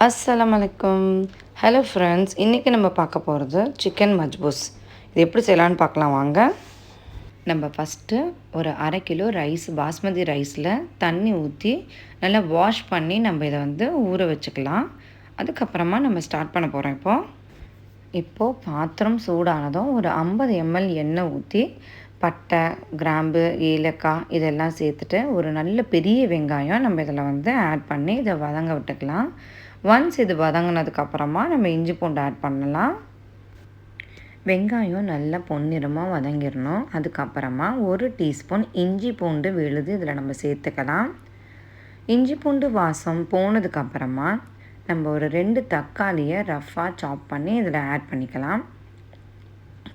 அஸ்ஸலாமு அலைக்கும். Hello friends, இன்றைக்கி நம்ம பார்க்க போகிறது சிக்கன் மஜ்பூஸ். இது எப்படி செய்யலான்னு பார்க்கலாம் வாங்க. நம்ம ஃபஸ்ட்டு ஒரு 1/2 கிலோ ரைஸ், பாஸ்மதி ரைஸில் தண்ணி ஊற்றி நல்லா வாஷ் பண்ணி நம்ம இதை ஊற வச்சுக்கலாம். அதுக்கப்புறமா நம்ம ஸ்டார்ட் பண்ண போகிறோம். இப்போது பாத்திரம் சூடானதும் ஒரு 50 ml எண்ணெய் ஊற்றி பட்டை, கிராம்பு, ஏலக்காய் இதெல்லாம் சேர்த்துட்டு ஒரு நல்ல பெரிய வெங்காயம் நம்ம இதில் ஆட் பண்ணி இதை வதங்க விட்டுக்கலாம். ஒன்ஸ் இது வதங்கினதுக்கப்புறமா நம்ம இஞ்சி பூண்டு ஆட் பண்ணலாம். வெங்காயம் நல்லா பொன்னிறமாக வதங்கிடணும். அதுக்கப்புறமா 1 டீஸ்பூன் இஞ்சி பூண்டு விழுது இதில் நம்ம சேர்த்துக்கலாம். இஞ்சி பூண்டு வாசம் போனதுக்கப்புறமா நம்ம ஒரு 2 தக்காளியை ரஃப்பாக சாப் பண்ணி இதில் ஆட் பண்ணிக்கலாம்.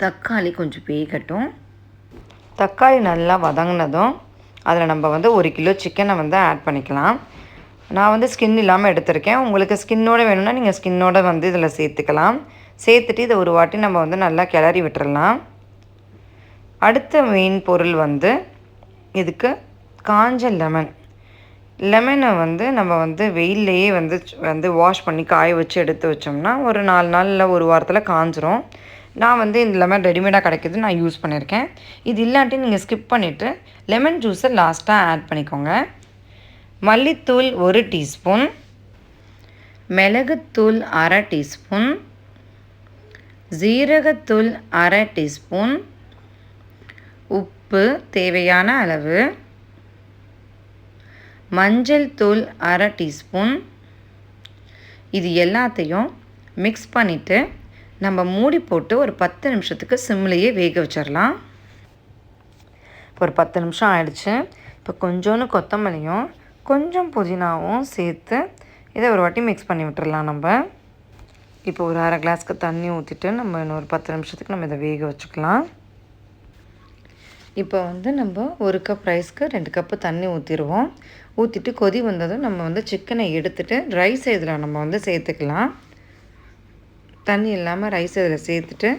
தக்காளி கொஞ்சம் வேகட்டும். தக்காளி நல்லா வதங்கினதும் அதில் நம்ம 1 கிலோ சிக்கனை ஆட் பண்ணிக்கலாம். நான் ஸ்கின் இல்லாமல் எடுத்திருக்கேன். உங்களுக்கு ஸ்கின்னோடு வேணும்னா நீங்கள் ஸ்கின்னோடு இதில் சேர்த்துக்கலாம். சேர்த்துட்டு இதை ஒரு வாட்டி நம்ம நல்லா கிளறி விட்டுறலாம். அடுத்த மெயின் பொருள் இதுக்கு காஞ்ச லெமனை நம்ம வெயில்லையே வாஷ் பண்ணி காய வச்சு எடுத்து வச்சோம்னா ஒரு 4 நாள் இல்லை ஒரு வாரத்தில் காஞ்சிரும். நான் இந்த லெமன் ரெடிமேடாக கிடைக்கிது, நான் யூஸ் பண்ணியிருக்கேன். இது இல்லாட்டி நீங்கள் ஸ்கிப் பண்ணிவிட்டு லெமன் ஜூஸை லாஸ்ட்டாக ஆட் பண்ணிக்கோங்க. மல்லித்தூள் 1 டீஸ்பூன், மிளகுத்தூள் 1/2 டீஸ்பூன், ஜீரகத்தூள் 1/2 டீஸ்பூன், உப்பு தேவையான அளவு, மஞ்சள் தூள் 1/2 டீஸ்பூன். இது எல்லாத்தையும் மிக்ஸ் பண்ணிவிட்டு நம்ம மூடி போட்டு ஒரு 10 நிமிஷத்துக்கு சிம்லேயே வேக வச்சிடலாம். இப்போ ஒரு 10 நிமிஷம் ஆயிடுச்சு. இப்போ கொஞ்சோன்னு கொத்தமல்லியும் கொஞ்சம் புதினாவும் சேர்த்து இதை ஒரு வாட்டி மிக்ஸ் பண்ணி விட்டுடலாம். நம்ம இப்போ ஒரு 1/2 கிளாஸ்க்கு தண்ணி ஊற்றிட்டு நம்ம இன்னொரு 10 நிமிஷத்துக்கு நம்ம இதை வேக வச்சுக்கலாம். இப்போ நம்ம 1 கப் ரைஸ்க்கு 2 கப்பு தண்ணி ஊற்றிடுவோம். ஊற்றிட்டு கொதி வந்ததும் நம்ம சிக்கனை எடுத்துகிட்டு ரைஸ் இதில் நம்ம சேர்த்துக்கலாம். தண்ணி இல்லாமல் ரைஸ் இதில் சேர்த்துட்டு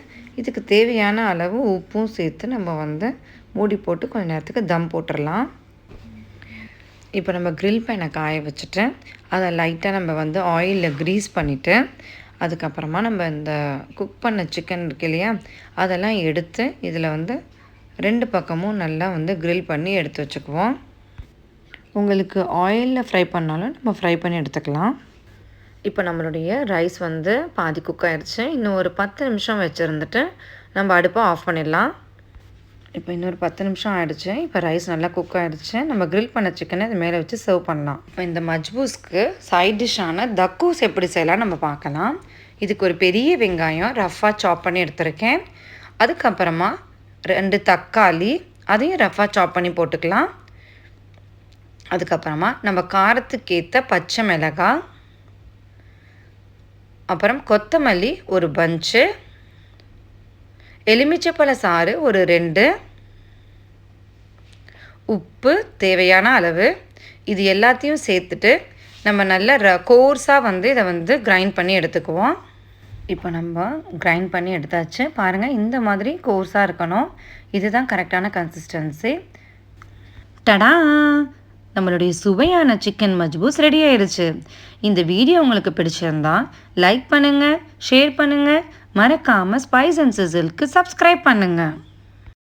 இதுக்கு தேவையான அளவு உப்பும் சேர்த்து நம்ம மூடி போட்டு கொஞ்சம் நேரத்துக்கு தம் போட்டுடலாம். இப்போ நம்ம கிரில் பேனை காய வச்சுட்டு அதை லைட்டாக நம்ம ஆயிலில் க்ரீஸ் பண்ணிவிட்டு அதுக்கப்புறமா நம்ம இந்த குக் பண்ண சிக்கன் இருக்கு இல்லையா, அதெல்லாம் எடுத்து இதில் 2 பக்கமும் நல்லா கிரில் பண்ணி எடுத்து வச்சுக்குவோம். உங்களுக்கு ஆயிலில் ஃப்ரை பண்ணாலும் நம்ம ஃப்ரை பண்ணி எடுத்துக்கலாம். இப்போ நம்மளுடைய ரைஸ் பாதி குக் ஆகிடுச்சு. இன்னும் ஒரு 10 நிமிஷம் வச்சுருந்துட்டு நம்ம அடுப்பை ஆஃப் பண்ணிடலாம். இப்போ இன்னொரு 10 நிமிஷம் ஆகிடுச்சு. இப்போ ரைஸ் நல்லா குக் ஆகிடுச்சு. நம்ம கிரில் பண்ண சிக்கனை இது மேலே வச்சு சர்வ் பண்ணலாம். இப்போ இந்த மஜ்பூஸ்க்கு சைட் டிஷ்ஷான தக்கூஸ் எப்படி செய்யலாம் நம்ம பார்க்கலாம். இதுக்கு ஒரு பெரிய வெங்காயம் ரஃப்பாக சாப் பண்ணி எடுத்துருக்கேன். அதுக்கப்புறமா 2 தக்காளி, அதையும் ரஃப்பாக சாப் பண்ணி போட்டுக்கலாம். அதுக்கப்புறமா நம்ம காரத்துக்கேற்ற பச்சை மிளகாய், அப்புறம் கொத்தமல்லி ஒரு பஞ்சு, எலுமிச்சைப்பழ சாறு ஒரு 2, உப்பு தேவையான அளவு. இது எல்லாத்தையும் சேர்த்துட்டு நம்ம நல்லா கோர்ஸாக இதை கிரைண்ட் பண்ணி எடுத்துக்குவோம். இப்போ நம்ம கிரைண்ட் பண்ணி எடுத்தாச்சு. பாருங்கள், இந்த மாதிரி கோர்ஸாக இருக்கணும். இதுதான் கரெக்டான கன்சிஸ்டன்சி. டடா, நம்மளுடைய சுவையான சிக்கன் மஜ்பூஸ் ரெடி ஆயிடுச்சு. இந்த வீடியோ உங்களுக்கு பிடிச்சிருந்தா லைக் பண்ணுங்கள், ஷேர் பண்ணுங்கள், மறக்காமல் ஸ்பைஸ் அண்ட் சிசிலுக்கு சப்ஸ்கிரைப் பண்ணுங்கள்.